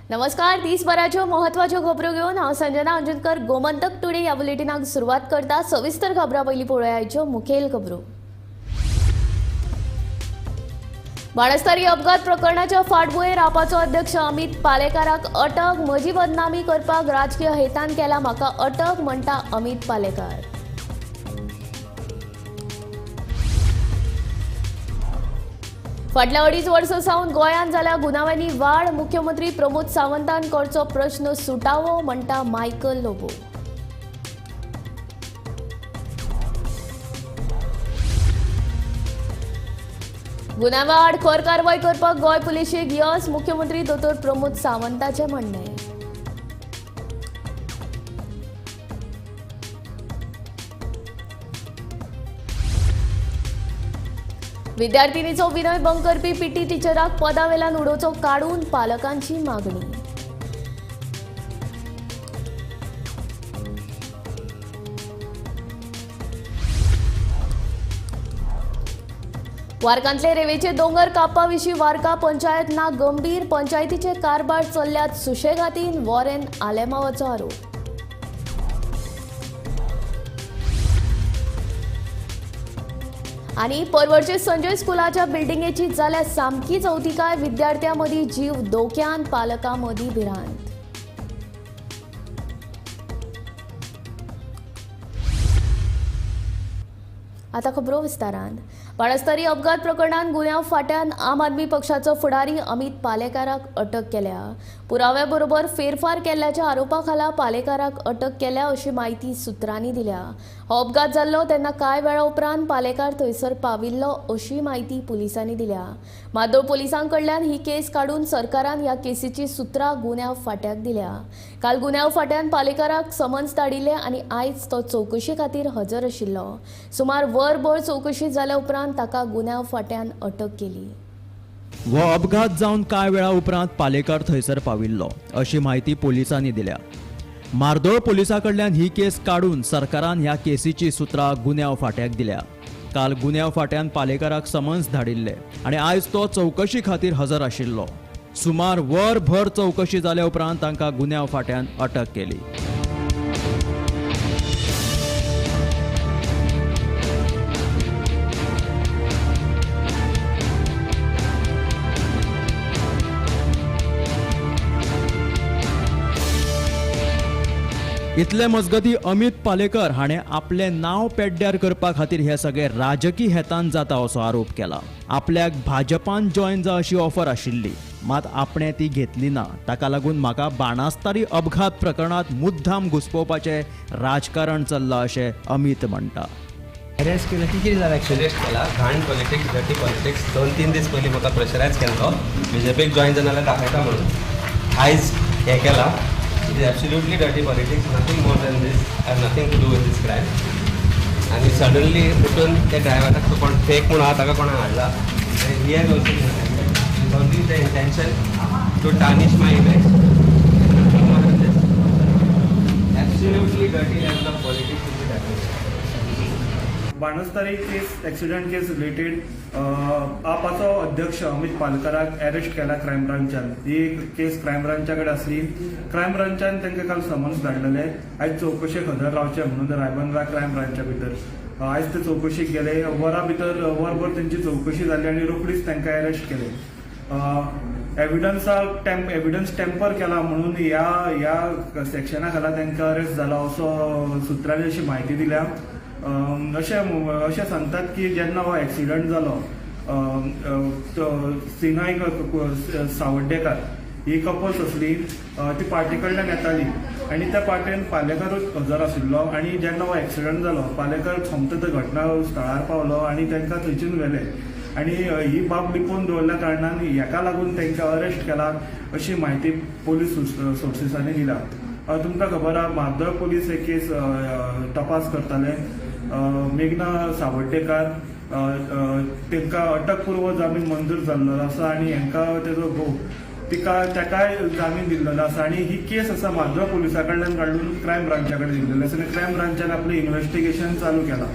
नमस्कार, दिसभराच्यो महत्वाच्यो खबरो घेऊन हांव संजना अंजुनकर गोमंतक टुडे ह्या बुलेटिनाक सुरवात करता। सविस्तर खबरां पयलीं पळोवया आयच्यो मुखेल खबरो। बाणस्तारी अपघात प्रकरणाच्या फाटभुंयेर आपाचो अध्यक्ष अमित पालेकाराक अटक। म्हजी बदनामी करपाक राजकीय हेतान केला म्हाका अटक, म्हणटा अमित पालेकार। फाटल्या 2.5 वर्सां सावन गोंयांत जाल्या गुन्यांवांनी वाड। मुख्यमंत्री प्रमोद सावंतान करचो प्रश्न सुटावो, म्हणटा मायकल लोबो। गुन्यांवां खर कारवाय करपाक गोंय पुलिशेक येस। मुख्यमंत्री दोतोर प्रमोद सावंताचें म्हणणें। विद्यार्थिनीचो विनय भंग करपी पीटी टिचराक पदावेल्यान उडोवचो काडून पालकांची मागणी। वारकांतले रेवेचे दोंगर कापा विशीं वारका पंचायत ना गंभीर। पंचायतीचे कारभार चल्ल्यात सुशेगातीन, वॉरेन आलेमावाचो आरोप। आणि परवडचे संजय स्कुलाच्या बिल्डिंगेची जाल्या सामकी चवथिकाय। विद्यार्थ्यां मदीं जीव धोक्यान, पालकां मदीं भिरांत। आता खबरो विस्तारान। बाणस्तारी अपघात प्रकरणात गुन्यांव फाट्यान आम आदमी पक्षाचो फुडारी अमित पालेकाराक अटक केल्या। पुराव्या बरोबर फेरफार केल्ल्याच्या आरोपा खाला पालेकाराक अटक केल्या, अशी माहिती सुत्रांनी दिल्या। हो अपघात जाल्लो तेन्ना कांय वेळा उपरांत पालेकार थंयसर पाविल्लो, अशी माहिती पुलिसांनी दिल्या। मादोळ पुलिसांकडल्यान ही केस काडून सरकारान ह्या केसीची सुत्रां गुन्यांव फाट्याक दिल्या। काल गुन्यांव फाट्यान पालेकाराक समन्स धाडिल्ले आनी आयज तो चौकशी खातीर हजर आशिल्लो। सुमार वरभर चौकशी जाल्या उपरांत ताका गुन्यांव फाट्यान अटक केली। हो अपघात जावन कांय वेळा उपरांत पालेकार थंयसर पाविल्लो, अशी माहिती पोलिसांनी दिल्या। मार्दोळ पोलिसांकडल्यान ही केस काडून सरकारान ह्या केसीची सुत्रां गुन्यांव फाट्याक दिल्या। काल गुन्यांव फाट्यान पालेकाराक समन्स धाडिल्ले आनी आयज तो चौकशी खातीर हजर आशिल्लो। सुमार वरभर चौकशी जाल्या उपरांत तांकां गुन्यांव फाट्यान अटक केली। इतले मजगती अमित पालेकर हाणें आपलें नांव पेड्ड्यार करपा खातीर हे सगळे राजकी हेतान जाता असो आरोप केला। आपल्याक भाजपान जॉयन जा अशी ऑफर आशिल्ली, मात आपणें ती घेतली ना। ताका लागून म्हाका बाणास्तारी अपघात प्रकरणात मुद्दाम घुसपोवपाचें राजकारण चल्लां, अशें अमित म्हणटा। अरेस्ट केला की कितें जालें एक्चुअली केला घाण पॉलिटिक्स डर्टी पॉलिटिक्स 2-3 दीस पयलीं म्हाका प्रेशरायज केल्लो बीजेपीक जॉयन जावन जाल्यार दाखयता म्हणून। आयज हें केलां। It is absolutely dirty politics, nothing more than this, have nothing to do with this crime. And suddenly उठून त्या ड्रायव्हराक तो कोण फेक म्हणून आहा ताका कोणाक हाडला, and he has also been arrested. It is only the intention to tarnish my image. Nothing more than this. Absolutely dirty level of politics will be happening. Banastari case accident case related आपाचो अध्यक्ष अमित पालेकाराक arrest केला crime ब्रांचान। ही case crime ब्रांचा कडेन आसली। Crime ब्रांचान तांकां काल समन्स धाडलेले, आयज चौकशेक हजर रावचे म्हणून रायबंदरा क्रायम ब्रांचा भितर। आयज ते चौकशीक गेले, वरा भितर वरभर तेंची चौकशी जाली आनी रोखडीच तांकां अरेस्ट केले। एविडन्स टेम्पर केला म्हणून ह्या सेक्शना खाला तांकां अरेस्ट जाला असो सुत्रांनी अशी माहिती दिल्या। अशें सांगतात की जेन्ना हो एक्सिडंट जालो सिनाय सावड्डेकार ही कपल्स असली, ती पार्टी कडल्यान येताली आनी त्या पार्टेन पालेकारूच हजर आशिल्लो। आनी जेन्ना हो एक्सिडंट जालो पालेकार सोमतो त्या घटना स्थळार पावलो आनी तांकां थंयच्यान व्हेले आनी ही बाब लिपोवन दवरल्या कारणान हेका लागून तांकां अरेस्ट केला, अशी माहिती पोलीस सोर्सिसांनी दिल्या। तुमकां खबर आहा मार्दोळ पोलीस हे केस तपास करताले। मेघना सावड्डेकार तांकां अटकपूर्व जामीन मंजूर जाल्लो आसा आनी हांकां तेजो घोव ताकाय जामीन दिल्लो आसा आनी ही केस आसा मार्दोळ पुलिसा कडल्यान काडून क्रायम ब्रांचा कडेन दिल्ली आसा आनी क्रायम ब्रांचान आपलें इन्व्हेस्टिगेशन चालू केलां।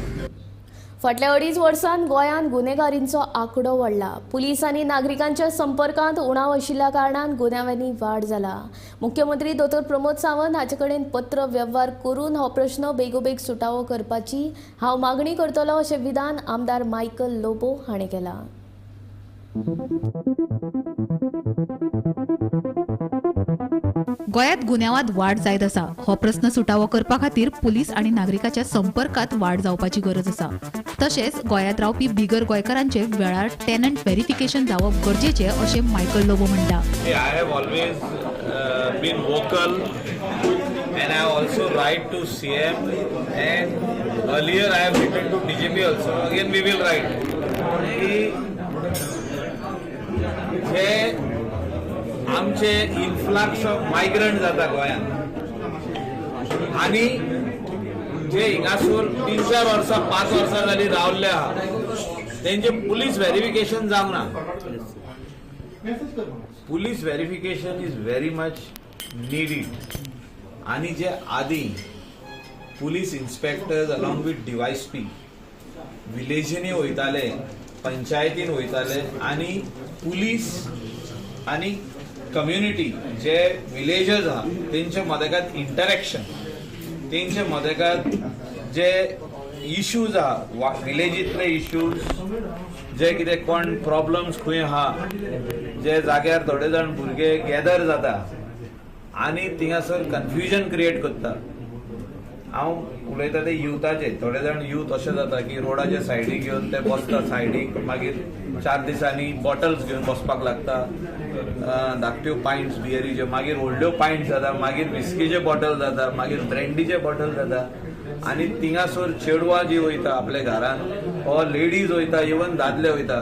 फाटल्या 2.5 वर्सांत गोंयांत गुन्हेगारींचो आंकडो वाडला. पुलीस आनी नागरिकांच्या संपर्कांत उणाव आशिल्ल्या कारणान गुन्यांवांनी वाड जाला. मुख्यमंत्री दोतोर प्रमोद सावंत हाचे कडेन पत्र व्यवहार करून हो प्रश्न बेगोबेग सुटावो करपाची हांव मागणी करतलों अशें विधान आमदार मायकल लोबो हाणें केलां. गोंयांत गुन्यांवांत वाड जायत आसा. हो प्रस्न सुटावो करपा खातीर पुलीस आनी नागरिकांच्या संपर्कांत वाड जावपाची गरज आसा. तशेंच गोंयांत रावपी बिगर गोंयकारांचे वेळार टेनंट व्हेरिफिकेशन जावप गरजेचें अशें मायकल लोबो म्हणटा. I have always been vocal and I also write to CM and earlier I have written to DGP also. Again we will write. हे आमचे इन्फ्लक्स ऑफ मायग्रंट जाता गोंयांत आनी जे हिंगासर 3-4 वर्सां 5 वर्सां जालीं रावल्ले आहा तेंचे पुलीस व्हेरिफिकेशन जावंक ना. Police verification is very much needed आनी जे आदी police inspectors along with DYSP विलेजींनी वयताले, पंचायतीन वयताले आनी पुलीस आनी कम्युनिटी जे विलेजर्स आहा तेंचे मदेगात इंटरॅक्शन, तेंचे मदेगात जे इश्यूज आहा विलेजींतले इश्यूज, जे कितें कोण प्रॉब्लम्स खंय आहा, जे जाग्यार थोडे जाण भुरगे गॅदर जाता आनी थिंगासर कन्फ्युजन क्रिएट करता. हांव उलयता ते युथाचे. थोडे जाण यूथ अशें जाता की रोडाचे सायडीक घेवन ते बसता सायडीक, मागीर 4 दिसांनी बॉटल्स घेवन बसपाक लागता, धाकट्यो पायंट्स बियरीच्यो, मागीर व्हडल्यो पायंट्स जाता, मागीर विस्कीचे बॉटल जाता, मागीर ब्रँडीचे बॉटल जाता आनी थिंगासर चेडवां जी वयता आपल्या घरान वा लेडीज वयता, इवन दादले वयता,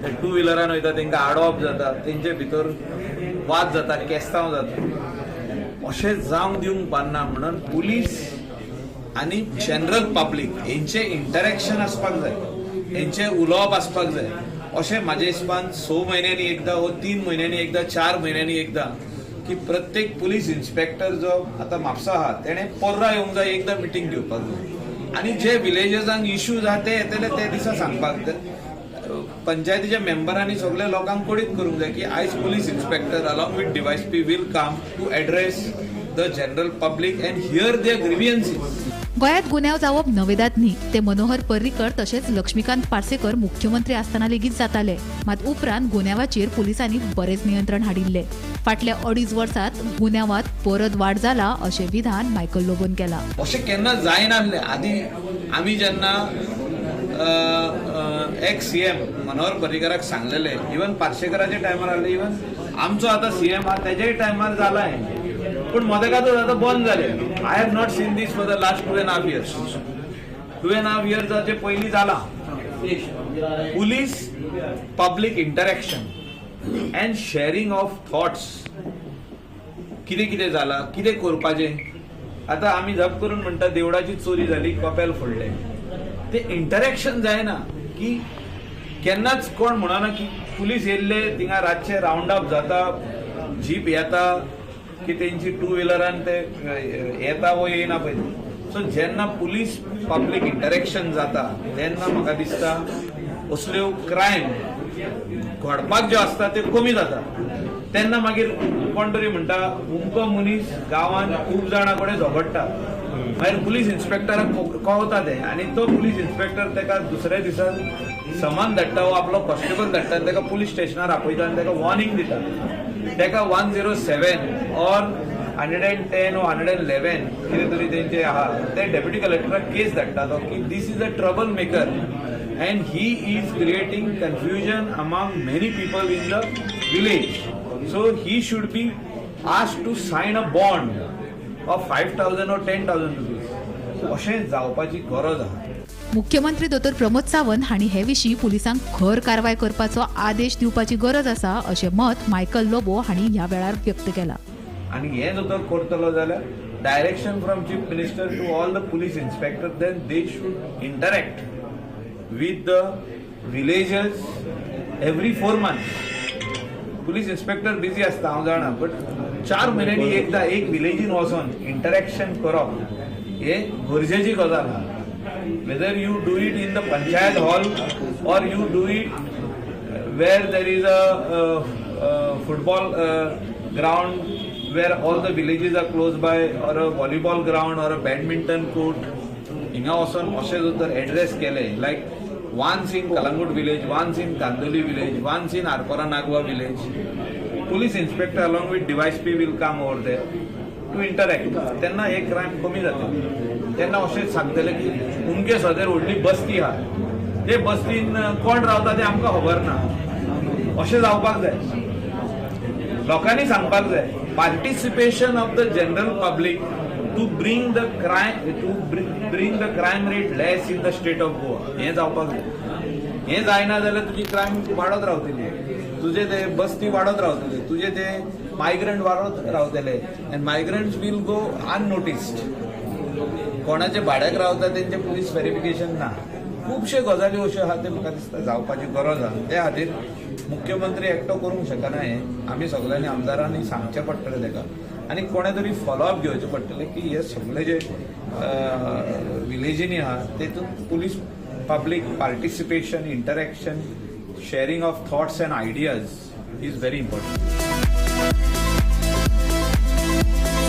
ते 2 व्हिलरान वयता तेंकां आडोवप जाता, तेंचे भितर वाद जाता, केस्तांव जाता. अशें जावंक दिवंक पारना म्हणून पुलीस आनी जनरल पब्लीक हेंचे इंटरॅक्शन आसपाक जाय, हेंचे उलोवप आसपाक जाय. अशें म्हाजे हिसपान 6 म्हयन्यांनी एकदां वा 3 म्हयन्यांनी एकदां 4 म्हयन्यांनी एकदां की प्रत्येक पुलीस इन्स्पेक्टर जो आतां म्हापसा आहा तेणें पर्रा येवंक जाय, एकदां मिटींग घेवपाक जाय आनी जे विलेजर्सांक इश्यूज आहा ते येतले ते दिसा सांगपाक जाय. पंचायतीच्या मेंबरांनी सगळ्या लोकांक कळीत करूंक जाय की आयज police inspector along with DYSP will come to address the general public and hear their grievances. गोंयांत गुन्यांव जावप नवेदात न्ही, ते मनोहर पर्रीकर तशेंच लक्ष्मीकांत पार्सेकर मुख्यमंत्री आसतना लेगीत जाताले. मात उपरांत गुन्यांवाचेर पुलिसांनी बरेच नियंत्रण हाडिल्ले. फाटल्या 2.5 वर्सांत गुन्यांवांत परत वाड जाला अशें विधान मायकल लोबोन केलां. अशें केन्ना जायनासलें. आदी आमी जेन्ना एक्स CM मनोहर पर्रीकराक सांगलेले, इवन पार्सेकराच्या टायमार आसले, इवन आमचो आतां CM आहा तेज्याय टायमार जाला हें, पूण मदेगातूच आतां बंद जालें. I have not seen this for the last 2.5 years. 2.5 years पयलीं जाला police public interaction and sharing of thoughts. कितें कितें जाला, कितें करपाचें. आतां आमी झप करून म्हणटा देवळाची चोरी जाली, कपेल फोडले. ते इंटरॅक्शन जायना की केन्नाच कोण म्हणना की पुलीस येयल्ले थिंगा रातचे रावंड अप जाता, जीप येता की तेंची 2 व्हिलरान ते येता वो येयना पळय. सो जेन्ना पुलीस पब्लीक इंटरॅक्शन जाता तेन्ना म्हाका दिसता असल्यो क्रायम घडपाक ज्यो आसता त्यो कमी जाता. तेन्ना मागीर कोण तरी म्हणटा उमको मनीस गांवांत खूब जाणां कडेन झगडटा, मागीर पुलीस इन्स्पेक्टराक कळटा तें आनी तो पुलीस इन्स्पेक्टर तेका दुसऱ्या दिसा समान धाडटा वा आपलो कॉन्स्टेबल धाडटा, तेका पुलीस स्टेशनार आपयता आनी तेका वॉर्निंग दिता. तेका 107 ऑर 110 वा 111 कितें तरी तेंचे आहा ते डेप्युटी कलेक्टराक केस धाडटा तो की this is a trouble maker and he is creating confusion among many people in the village. So he should be asked to sign a bond of 5,000 or 10,000 rupees. अशें जावपाची गरज आहा. मुख्यमंत्री दोतोर प्रमोद सावंत हांणी हे विशीं पुलिसांक खर कारवाय करपाचो आदेश दिवपाची गरज आसा अशें मत मायकल लोबो हांणी ह्या वेळार व्यक्त केलां. आनी हें जर करतलो जाल्यार direction from chief minister to all the police inspector then they should interact with the villagers every 4 months. Police inspector busy असता हांव जाणा, बट 4 म्हयन्यांनी एकदा एक विलेजीन वचून इंटरॅक्शन करप हे गरजेची गजाल आहा. whether you do it in the panchayat hall or you do it where there is a football ground where all the villages are close by, or a volleyball ground or a badminton court. हिंगा वचून अशें जर तर address केले, लायक once in Kalangut village, once in Kandoli village, once in Arpora Nagwa village, police inspector along with device P will come over there to interact. त्यांना हे crime कमी जाता. त्यांना अशें सांगतले की उमके सदर व्हडली बस्ती आहा, ते बस्तीन कोण रावता ते आमकां खबर ना. अशें जावपाक जाय. लोकांनी सांगपाक जाय. Participation of the general public to bring the crime rate less in the state of Goa. हे जावपाक जाय. हे जायना जाल्यार तुजी क्रायम वाडत रावतली, तुजे ते बस्ती वाडत रावतली, तुजे ते मायग्रंट वाडत रावतले, and migrants will go unnoticed. कोणाचे भाड्याक रावता तेंचे पुलीस व्हेरिफिकेशन ना. खुबशे गजाली अश्यो आहा ते म्हाका दिसता जावपाची गरज आहा. त्या खातीर मुख्यमंत्री एकटो करूंक शकना. हे आमी सगळ्यांनी आमदारांनी सांगचें पडटलें तेका, आनी कोणे तरी फॉलोअप घेवचें पडटलें की हे सगळे जे विलेजींनी आहा तेतून police public participation, interaction, sharing of thoughts and ideas is very important.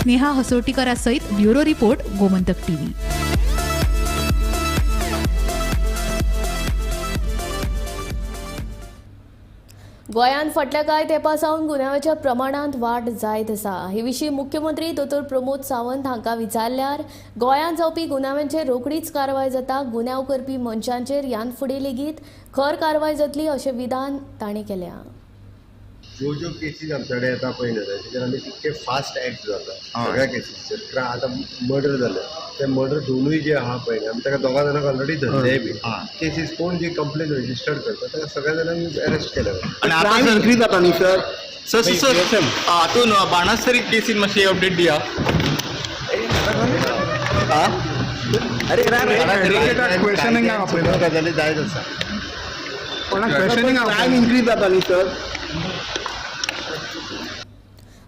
Sneha हसोटीकरा सहित ब्युरो रिपोर्ट, गोमंतक टीव्ही. गोंयांत फाटल्या कांय तेंपा सावन गुन्यांवाच्या प्रमाणांत वाड जायत आसा. हे विशीं मुख्यमंत्री दोतोर प्रमोद सावंत हांकां विचारल्यार गोंयांत जावपी गुन्यांवांचेर रोखडीच कारवाय जाता. गुन्यांव करपी मनशांचेर ह्यान फुडें लेगीत खर कारवाय जातली अशें विधान तांणी केल्या. ज्यो केसीस आमच्याकडे येता पळय न्हय तेचेर आमी तितके फास्ट एक्ट जाता सगळ्या केसीसचेर. कारण आतां मर्डर जाले ते मर्डर दोनूय जे आहा पळय आमी ताका दोगा जाणांक ऑलरेडी धरलेय बी. केसीस कोण जी कंप्लेन रजिस्टर्ड करता ताका सगळ्या जाणांक अरेस्ट केल्या. आणि आता इन्क्रीज जाता न्ही सर. सर हातून बाणासरी केसीन मातशी अपडेट दिया. क्वेश्चनिंग गजाली जायत आसा. क्रायम इन्क्रीज जाता न्ही सर.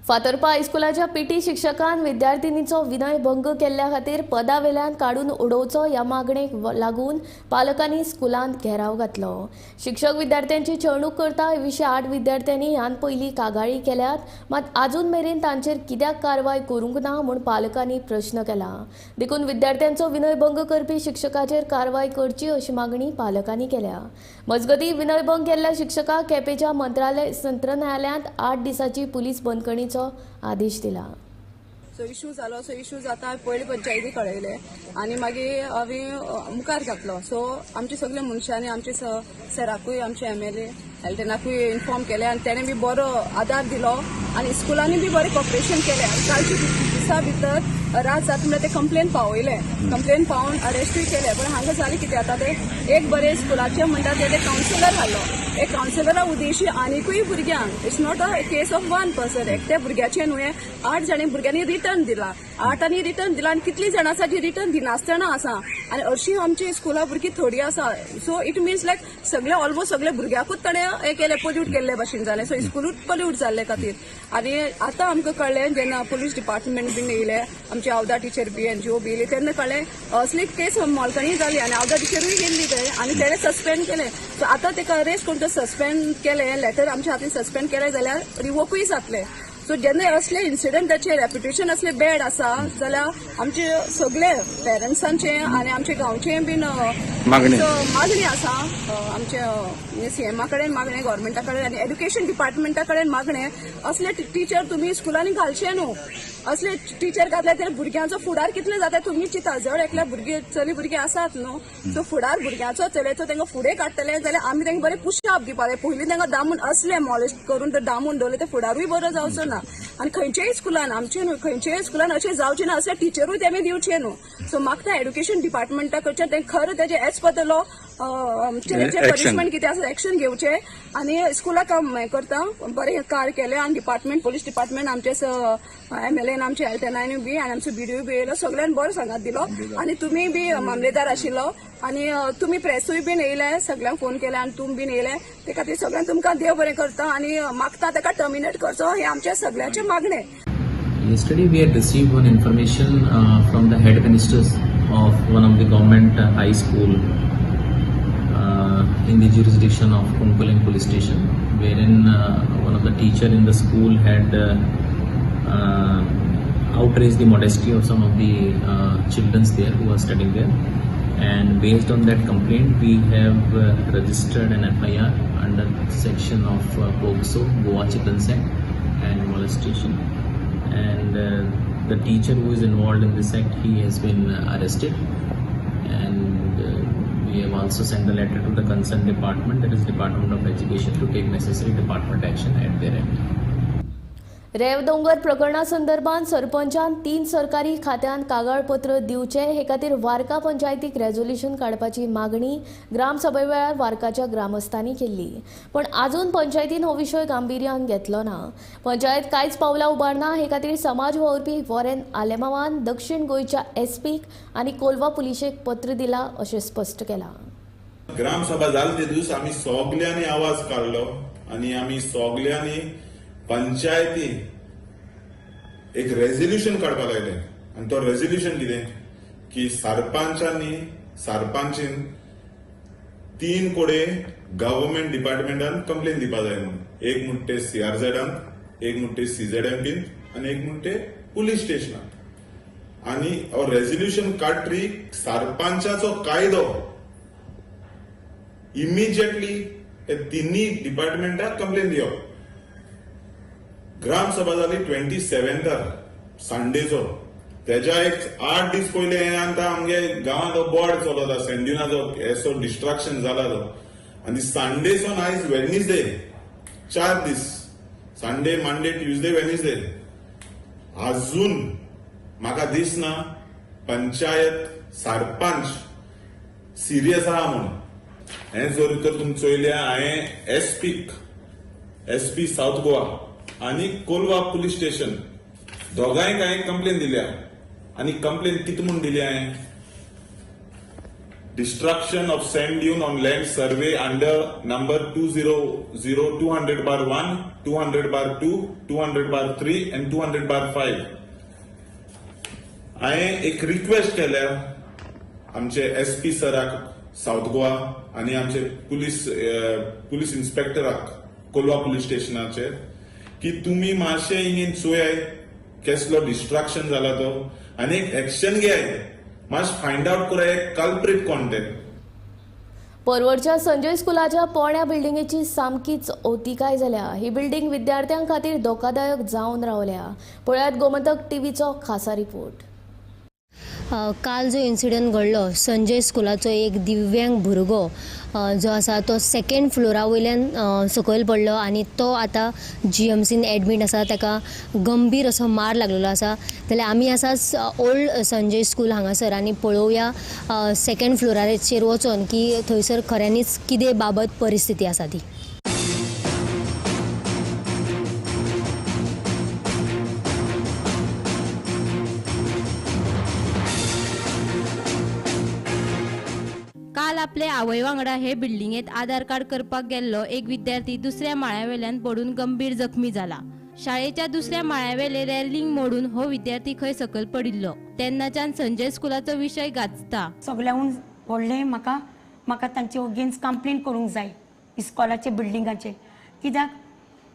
फातर्पा हायस्कुलाच्या पीटी शिक्षकान विद्यार्थिनीचो विनयभंग केल्ल्या खातीर पदावेल्यान काडून उडोवचो ह्या मागणेक लागून पालकांनी स्कुलांत घेराव घातलो. शिक्षक विद्यार्थ्यांची छळणूक करता हे विशीं 8 विद्यार्थ्यांनी ह्यान पयलीं कागाळी केल्यात, मात आजून मेरेन तांचेर कित्याक कारवाय करूंक ना म्हूण पालकांनी प्रश्न केला. देखून विद्यार्थ्यांचो विनयभंग करपी शिक्षकाचेर कारवाय करची अशी मागणी पालकांनी केल्या. मजगतीं विनयभंग केल्ल्या शिक्षकाक केपेंच्या मंत्रालय सत्र न्यायालयांत 8 दिसांची पुलीस बंदखणीचो आदेश दिला. सो इश्यू जालो. सो इश्यू जाता पयलीं पंचायती कळयले आनी मागीर हांवें मुखार घातलो. सो आमचे सगळे मनशांनी आमचे सराकूय, आमचे MLA हेल्थनाकूय इन्फॉर्म केले आनी तेणें बी बरो आदार दिलो आनी स्कुलांनी बी बरें कॉपरेशन केलें. कालच्या दिसा भितर रात जाता म्हणल्यार ते कंप्लेन पावयले. कंप्लेन पावून अरेस्टूय केले. पण हांगा जालें कितें आतां ते एक बरें स्कुलाचे म्हणटा ते कावन्सिलर हाडलो. एक कावन्सिलरा उद्देशी आनीकूय भुरग्यांक, it's not a case of 1 person, एकट्या भुरग्याचे न्हय 8 जाणी भुरग्यांनी रिटर्न दिला. 8 रिटर्न दिला आनी कितलीं जाणां आसा जी रिटर्न दिनासतना आसा आनी हरशीं आमची स्कुला भुरगीं थोडीं आसा. सो इट मिन्स लायक सगळे ऑलमोस्ट सगळे भुरग्याकूच ताणें हे केले, पोल्यूट केल्ले भशेन जालें. सो स्कुलूच पोल्यूट जाल्ले खातीर. आनी आतां आमकां कळ्ळें जेन्ना पुलीस डिपार्टमेंट बीन येयले, आमचे आवदा टीचर बी NGO बी येयले, तेन्ना कळ्ळें असली केस मोलकणी जाली आनी आवदा टिचरूय गेल्ली थंय आनी तेणें सस्पेंड केलें. सो आतां ताका अरेस्ट करून सस्पेंड केलें, लेटर आमच्या हातीन सस्पेंड केलें जाल्यार रिवोकूय जातलें. सो जेन्ना असले इन्सिडंटाचे रेप्युटेशन असले बॅड आसा जाल्यार आमचे सगळे पेरंट्सांचे आनी आमचे गांवचे बीन मागणी आसा. आमचे CMA कडेन मागणें, गव्हर्मेंटा कडेन आनी एड्युकेशन डिपार्टमेंटा कडेन मागणें असले टीचर तुमी स्कुलांनी घालचे न्हू. असले टीचर घातले तरी भुरग्यांचो फुडार कितले जाता तुमी चिंता. जड एकल्या चली भुरगीं आसात न्हू, सो फुडार भुरग्यांचो चलयेचो तांकां फुडें काडटले जाल्यार आमी तांकां बरें पुशअप दिवपाक जाय. पयलीं तांकां दामून असले मॉलेस्ट करून तर दामून दवरले ते फुडारूय बरो जावचो ना. आनी खंयच्याय स्कुलान आमचे न्हू, खंयच्याय स्कुलान अशें जावचें ना, असले टिचरूय तेमी दिवचे न्हू. सो म्हाका एड्युकेशन डिपार्टमेंटा कडच्यान तें खरें तेजे as per the law punishment कितें आसा एक्शन घेवचें आनी स्कुलाक हें करता बरें कार केलें. आनी डिपार्टमेंट पुलीस डिपार्टमेंट आमचे MLA आमचे हेल्थनायनूय बी आनी आमचो BDO बी येयलो, सगळ्यांनी बरो सांगात दिलो. आनी तुमी बी मामलेदार आशिल्लो आनी तुमी प्रेसूय बीन येयले, सगळ्यांक फोन केले आनी तुमी बीन येयले. ते खातीर सगळ्यांक तुमकां देव बरें करता आनी मागता ताका टर्मिनेट करचो हे आमचे सगळ्यांचे मागणें. Yesterday we had received one information from the head ministers of one of the government high school in the jurisdiction of Kunkuling police station, wherein one of the teacher in the school had outraged the modesty of some of the children there who were studying there, and based on that complaint we have registered an FIR under section of POCSO, Goa Children's Act and molestation, and the teacher who is involved in this act, he has been arrested, and we have also sent a letter to the concerned department, that is Department of Education, to take necessary department action at their end. रेव दोंगर प्रकरणा संदर्भात सरपंचान 3 सरकारी खात्यांत कागळपत्र दिवचे हे खातीर वार्का पंचायतीक resolution काडपाची मागणी ग्रामसभे वेळार वार्काच्या ग्रामस्थांनी केल्ली, पण आजून पंचायतीन हो विशय गांभीर्यान घेतलो ना. पंचायत कांयच पावलां उबारना हे खातीर समाज वावुरपी वॉरेन आलेमावान दक्षिण गोंयच्या एसपीक आनी कोलवा पुलिशेक पत्र दिला अशें स्पश्ट केलां. ग्रामसभा जाली ते दीस आमी सगल्यांनी आवाज काडलो आनी आमी सगल्यांनी पंचायती एक रेझोल्युशन काडपाक लायलें, आनी तो रेझोल्युशन कितें की सरपंचीन 3 कोडे गव्हर्नमेंट डिपार्टमेंटान कंप्लेन दिवपाक जाय म्हणून, एक म्हणटे CRZ, एक म्हणटे CZMPन आनी एक म्हणटे पुलीस स्टेशनात. आनी हो रेझोल्युशन काडटरी सरपंचाचो कायदो इमिजिएटली हे 3 डिपार्टमेंटाक कंप्लेन दिवप. ग्रामसभा जाली 27 संडेचो, तेच्या एक 8 दीस पयले हे आमकां आमगे गांवांत बोर्ड चलता सेंड्युनाचो असो डिस्ट्रक्शन जाला तो, आनी संडेसून आयज वेडनेसडे 4 दीस, संडे मंडे ट्युजडे वेडनेसडे, अजून म्हाका दिसना पंचायत सरपंच सिरियस आहा म्हणून. हे जर तर तुमी चोयल्या हांवें एसपी साउथ गोवा आनी कोलवा पुलीस स्टेशन दोगांयक हांवें कंप्लेन दिल्या, आनी कंप्लेन कितें म्हूण दिली हांवें, destruction of sand dune on land survey under number 200200/1, 200/2, 200/3 and 200/5. हांवें एक रिक्वेस्ट केल्या आमचे एसपी सराक साउथ गोवा आनी आमचे पुलीस इन्स्पेक्टराक कोलवा पुलीस स्टेशनाचे की तुम्ही मातशें हिंगेन चोयाय कसलो डिस्ट्रक्शन जाला तो आनी एक एक्शन घेयाय, मातशें फायंड आउट कराय कल्प्रीट कोण ते. परवडच्या संजय स्कुलाच्या पोण्या बिल्डिंगेची सामकीच ओतिकाय जाल्या. ही बिल्डिंग विद्यार्थ्यां खातीर धोकादायक जावन रावल्या. पळयात गोमंतक टीव्हीचो खासा रिपोर्ट. काल जो इन्सिडंट घडलो संजय स्कुलाचो एक दिव्यांग भुरगो जो आसा तो 2nd फ्लोरा वयल्यान सकयल पडलो आनी तो आतां GMCन एडमीट आसा. ताका गंभीर असो मार लागलेलो आसा. जाल्यार आमी आसा ओल्ड संजय स्कूल हांगासर आनी पळोवया 2nd फ्लोराचेर वचोन की थंयसर खऱ्यांनीच कितें बाबत परिस्थिती आसा ती. काल आपल्या आवय वांगडा हे बिल्डिंगेत आधार कार्ड करपाक गेल्लो एक विद्यार्थी दुसऱ्या माळ्यावेल्यान पडून गंभीर जखमी जाला. शाळेच्या दुसऱ्या माळ्यावेले रॅलिंग मोडून हो विद्यार्थी खंय सकयल पडिल्लो. तेन्नाच्यान संजय स्कुलाचो विशय गाजता. सगळ्यांहून व्हडलें म्हाका तांचे अगेन्स्ट कंप्लेन करूंक जाय इस्कॉलाचे बिल्डिंगाचे. कित्याक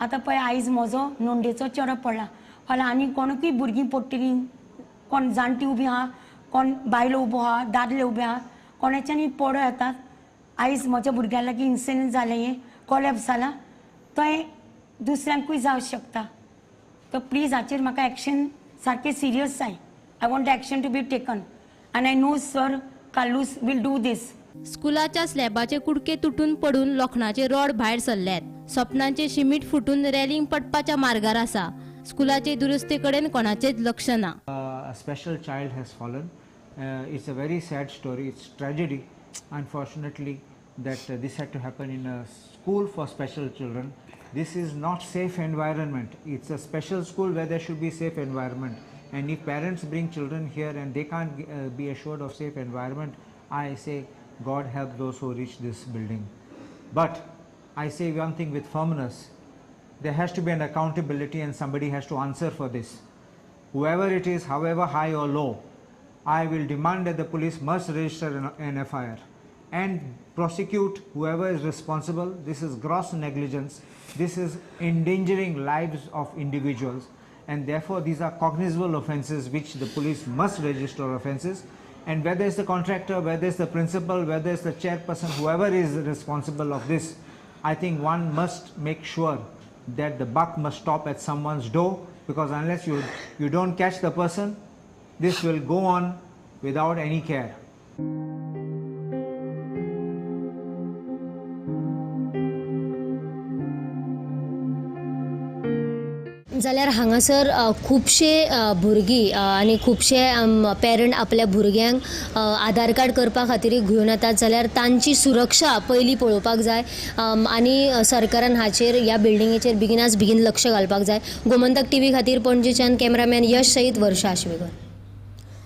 आतां पळय आयज म्हजो नोंडेचो चेडो पडला, फाल्यां आनी कोणूय भुरगीं पडटलीं, कोण जाणटी उबी आहा, कोण बायलो उबो आहा, दादले उबे आहा, कोणाच्यानी पडो येतात. आयज म्हज्या भुरग्यां लागीं इन्सिडंट जालें, हें कॉलेप्स जाला, थंय दुसऱ्यांकूय जावं शकता. तो प्लीज हाचेर म्हाका एक्शन सारकें सिरियस जाय. I want action to be taken आनी आय नो सर कालूस वील डू दीस. स्कुलाच्या स्लॅबाचे कुडके तुटून पडून लोखणाचे रॉड भायर सरल्यात. स्वप्नांचे शिमीट फुटून रॅलिंग पडपाच्या मार्गार आसा. स्कुलाचे दुरुस्ते कडेन कोणाचेच लक्ष ना. A special child has fallen. It's a very sad story. It's tragedy, unfortunately, that this had to happen in a school for special children. This is not safe environment. It's a special school where there should be safe environment. And if parents bring children here and they can't be assured of safe environment, I say God help those who reach this building. But I say one thing with firmness. There has to be an accountability and somebody has to answer for this. Whoever it is, however high or low, I will demand that the police must register an FIR and prosecute whoever is responsible. This is gross negligence. This is endangering lives of individuals, and therefore these are cognizable offences which the police must register offences. And whether it's the contractor, whether it's the principal, whether it's the chairperson, whoever is responsible of this, I think one must make sure that the buck must stop at someone's door, because unless you don't catch the person, this will go on without any care. जाल्यार हांगासर खुबशे भुरगीं आनी खुबशे parent आपल्या भुरग्यांक आधार card करपा खातीर घेवन येतात, जाल्यार तांची सुरक्षा पयलीं पळोवपाक जाय आनी सरकारान हाचेर ह्या बिल्डिंगेचेर बेगिनाच बेगीन लक्ष घालपाक जाय. गोमंतक टीव्ही खातीर पणजेच्यान कॅमेरामॅन यश सयत वर्षा आशवेकर.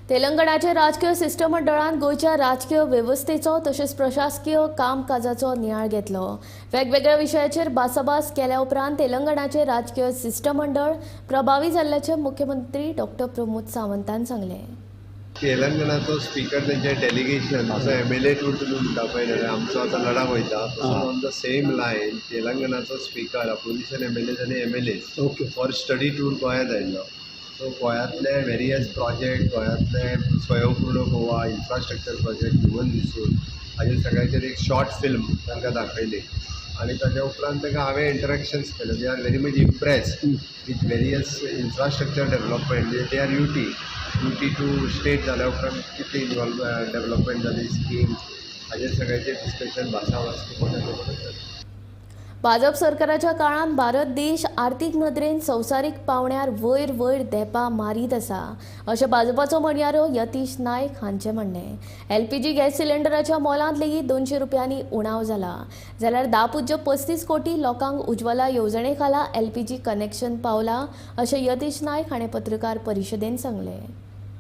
तेलंगणाचे राजकीय शिष्टमंडळान गोंयच्या राजकीय वेवस्थेचो तशेंच प्रशासकीय कामकाजाचो नियाळ घेतलो. वेगवेगळ्या विशयाचेर भासाभास केल्या उपरांत तेलंगणाचे राजकीय शिष्टमंडळ प्रभावी जाल्ल्याचे मुख्यमंत्री डॉ. प्रमोद सावंतान सांगलें. तेलंगणाचो स्पीकर तेंचे डेलिगेशन असो MLA टूर म्हणटा पळय, आमचो आतां लढाक वयता ऑन द सेम लायन तेलंगणाचो स्पीकर अपोजिशन MLAs आनी MLAs फॉर स्टडी टूर गोंयांत आयिल्लो. सो गोंयांतले वेरियस प्रोजेक्ट, गोंयांतले Swayampurna Goa infrastructure project, human resource हाजे सगळ्याचेर एक शॉर्ट फिल्म तांकां दाखयली आनी ताच्या उपरांत ताका हांवें इंटरेक्शन्स केले. They are very much impressed with various infrastructure development. They are UT to state जाल्या उपरांत कितली डेवलपमेंट जाली, स्कीम हाजेर सगळ्याचेर डिस्कशन भासाभास. भाजप सरकाराच्या काळात भारत देश आर्थीक नदरेन संवसारीक पावंड्यार वयर वयर देंपा मारीत आसा अशें भाजपाचो म्हणयारो यतीश नायक हांचें म्हणणें. LPG गॅस सिलिंडराच्या मोलांत लेगीत 200 रुपयांनी उणाव जाला, जाल्यार 10.35 कोटी लोकांक उज्ज्वला येवजणे खाला LPG कनेक्शन पावला अशें यतीश नायक हाणें पत्रकार परिशदेंत सांगलें.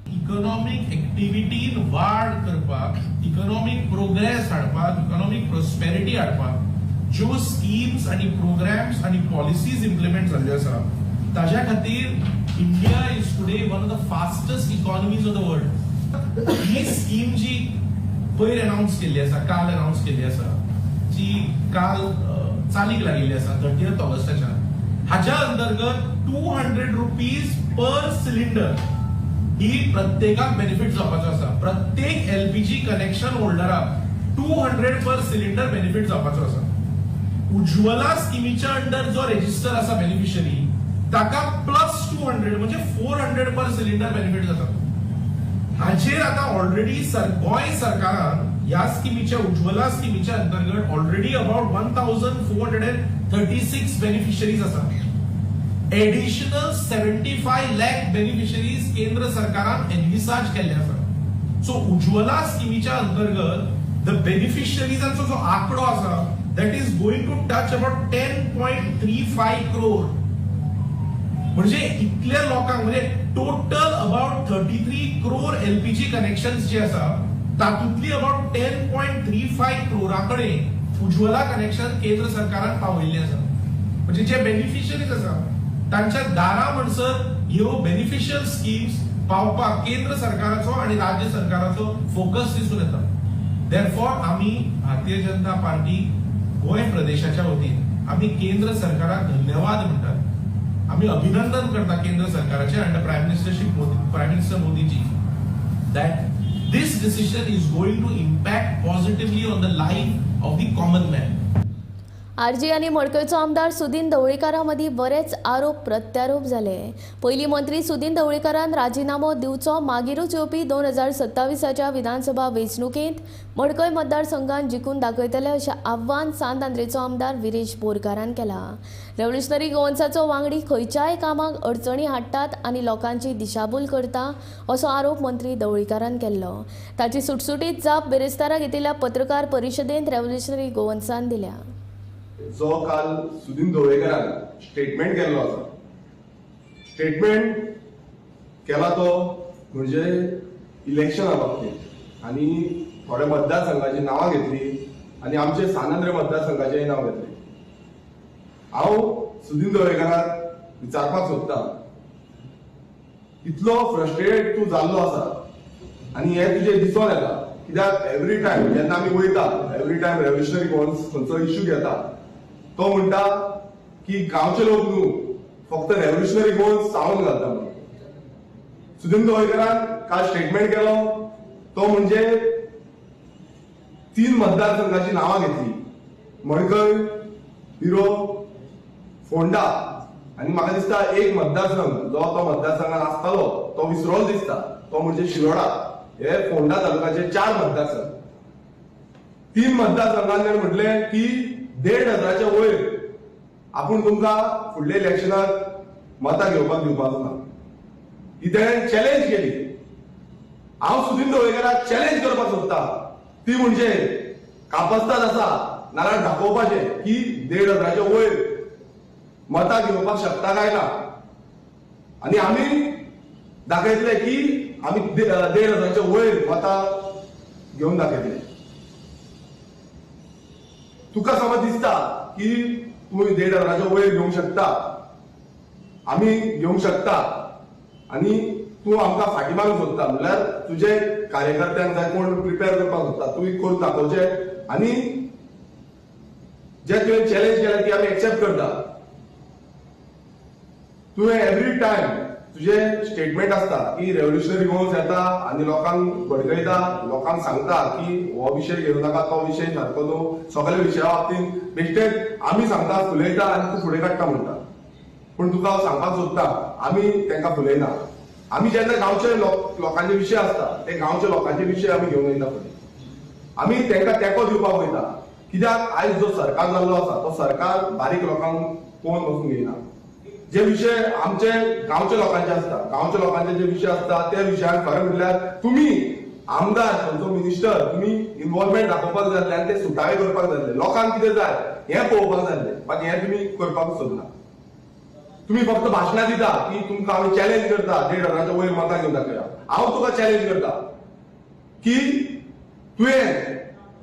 इकॉनॉमिक एक्टिविटीन वाड करपाक, इकॉनॉमिक प्रोग्रेस हाडपाक, इकॉनॉमिक प्रॉस्पेरिटी हाडपाक ज्यो स्कीम्स आणि प्रोग्राम्स आणि पॉलिसीज इम्प्लिमेंट जाल्ल्यो आसा ताज्या खातीर India is today one of the fastest economies of the world. ही स्कीम जी पयर अनाउन्स केल्ली आसा, काल अनाउन्स केल्ली आसा, जी काल चालीक लागिल्ली आसा 30 ऑगस्टाच्या, हाच्या अंतर्गत 200 रुपीज पर सिलिंडर ही प्रत्येकाक बेनिफीट जावपाचो आसा. प्रत्येक LPG कनेक्शन होल्डराक 200 पर सिलिंडर बेनिफीट जावपाचो आसा. उज्ज्वला स्कीमीच्या अंडर जो रजिस्टर आसा बेनिफिशरी ताका +200 म्हणजे 400 पर सिलिंडर बेनिफीट जाता. हाचेर आता ऑलरेडी गोंय सरकारान ह्या स्कीमीच्या उज्ज्वला स्कीमीच्या अंतर्गत ऑलरेडी अबाउट 1436 बेनिफिशरीज आसा. एडिशनल 75 लाख बेनिफिशरीज केंद्र सरकारान एनविसाज केल्ले आसा. सो उज्ज्वला स्कीमीच्या अंतर्गत द बेनिफिशरीजांचो जो आंकडो आसा that is going to touch about 10.35 crore. म्हणजे इतल्या लोकांक म्हणजे total about 33 crore LPG connections जे आसा तातूंतली अबाउट 10.35 crore उज्ज्वला कनेक्शन केंद्र सरकारान पावयल्ले आसा. म्हणजे जे बेनिफिशरीज आसा तांच्या दारा म्हणसर ह्यो बेनिफिशियल स्कीम्स पावपाक केंद्र सरकाराचो आणि राज्य सरकाराचो फोकस दिसून येता. देरफॉर आम्ही भारतीय जनता पार्टी गोय प्रदेशाच्या वतीन आम्ही केंद्र सरकाराक धन्यवाद म्हणतात. आम्ही अभिनंदन करता केंद्र सरकाराचे under prime minister Modiji that this decision is going to impact positively on the life of the common man. RG आनी मडकयचो आमदार सुदीन ढवळीकारा मदीं बरेच आरोप प्रत्यारोप जाले. पयलीं मंत्री सुदीन ढवळीकारान राजिनामो दिवचो मागीरूच येवपी 2027च्या विधानसभा वेंचणुकेंत मडकय मतदारसंघात जिखून दाखयतले अशें आव्हान सांत आमदार विरेश बोरकारान केलां. रेव्होल्युशनरी गोवन्साचो वांगडी खंयच्याय कामाक अडचणी हाडटात आनी लोकांची दिशाभूल करता असो आरोप मंत्री ढवळीकारान केल्लो. ताची सुटसुटीत जाप बेरेस्तारा घेतिल्ल्या पत्रकार परिशदेंत रेव्होल्युशनरी गोवन्सान दिल्या. जो काल सुदीन ढवळीकारान स्टेटमेंट केल्लो आसा, स्टेटमेंट केला तो म्हणजे इलेक्शना बाबतींत आनी थोड्या मतदारसंघाची नांवां घेतली आनी आमचे सानंद्र मतदारसंघाचेय नांव घेतलें. हांव सुदीन ढवळीकाराक विचारपाक सोदतां, इतलो फ्रस्ट्रेटेड तूं जाल्लो आसा आनी हे तुजे दिसून येता कित्याक एवरी टायम जेन्ना आमी वयता एवरी टायम रेव्होल्युशनरी गोवन्स खंयचो इश्यू घेता तो म्हणटा की गांवचे लोक न्हू फक्त रेव्होल्युशनरी गोवन्स चाळून घालता म्हणून. सुदीन गोंयकारान काल स्टेटमेंट केलो तो म्हणजे 3 मतदारसंघाची नावां घेतली, मडकय, पिरो, फोंडा आनी म्हाका दिसता एक मतदारसंघ जो तो मतदारसंघात आसतालो तो विसरोलो दिसता, तो म्हणजे शिरोडा. हे फोंडा तालुक्याचे 4 मतदारसंघ. 3 मतदारसंघांनी म्हटले की 1,500च्या वयर आपूण तुमकां फुडल्या इलेक्शनाक मतां घेवपाक दिवपाक ना. ही तेणें चॅलेंज केली. हांव सुदीन ढवळीकराक चॅलेंज करपाक सोदता ती म्हणजे कापस्ताद आसा नाल्यार दाखोवपाचें की 1,500च्या वयर मतां घेवपाक शकता काय ना. आनी आमी दाखयतले की आमी 1,500च्या वयर मतां घेवन दाखयतले. तुका समज दिसता की तूं 1,500च्या वयर घेवंक शकता, आमी घेवंक शकता आनी तूं आमकां फाटीमागून सोदता म्हणल्यार तुजे कार्यकर्त्यांक जाय कोण प्रिपेअर करपाक सोदता तूं करून दाखोवचें आनी जे तुवें चॅलेंज केला ती आमी एक्सेप्ट करता. तुवें एवरी टायम तुजे स्टेटमेंट आसता की रेव्होल्युशनरी गोवन्स येता आनी लोकांक भडकयता, लोकांक सांगता की हो विशय घेवं नाका, तो विशय सारको न्हू, सगळ्या विशया बाबतींत बेश्टेच आमी सांगता फुलयता आनी तूं फुडें काडटा म्हणटा. पूण तुका हांव सांगपाक सोदता आमी तांकां फुलयना. आमी जेन्ना गांवचे लोकांचे विशय आसता ते गांवच्या लोकांचे विशय आमी घेवन वयता फुडें. आमी तांकां तेंको दिवपाक वयता कित्याक आयज जो सरकार जाल्लो आसा तो सरकार बारीक लोकांक पळोवन वचूंक येना. जे विशय आमचे गांवच्या लोकांचे आसता, गांवच्या लोकांचे जे विशय आसता त्या विशयाक खरें म्हटल्यार तुमी आमदार खंयचो मिनिस्टर तुमी इन्वॉल्वमेंट दाखोवपाक जाय आनी ते सुटावे करपाक जाय. लोकांक कितें जाय हें पळोवपाक जाय, बाकी हें तुमी करपाक सोदना. तुम्ही फक्त भाशणां दिता की तुमकां आमी चॅलेंज करता 1,500च्या वयर मतां घेवन दाखया. हांव तुका चॅलेंज करता की तुवें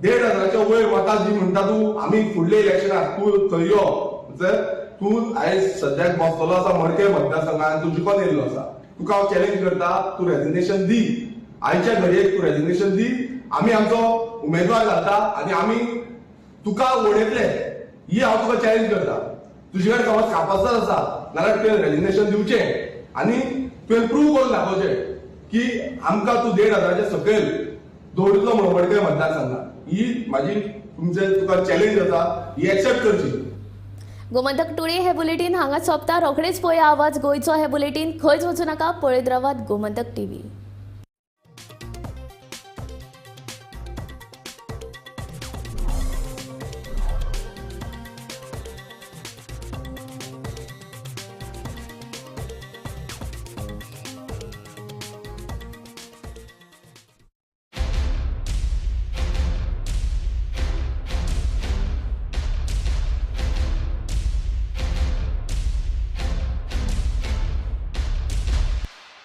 1,500च्या वयर मतां जी म्हणटा तूं आमी फुडल्या इलेक्शनाक तूं थंय यो जर तूं आयज सद्याक बसतलो आसा मडके मतदारसंघात तूं जिखून येयल्लो आसा. तुका हांव चॅलेंज करता तूं रेजिग्नेशन दी, आयच्या घडयेक तूं रेजिग्नेशन दी. आमी आमचो उमेदवार घालता आनी आमी तुका वडयतले ही हांव तुका चॅलेंज करता. तुजे कडेन समज कापास्ताद आसा नाल्यार तुवें रेजिग्नेशन दिवचें आनी तुवें प्रूव करून दाखोवचें की आमकां तूं 1,500च्या सकयल दवरितलो म्हणून मडकय मतदारसंघात. ही म्हाजी तुका चॅलेंज आसा, ही एक्सेप्ट करची. गोमंतक टुडे हे बुलेटीन हांगा सोंपता. रोखडेच पळया आवाज गोंयचो. हे बुलेटीन खंयच वचूं नाका, पळयत रावात गोमंतक TV.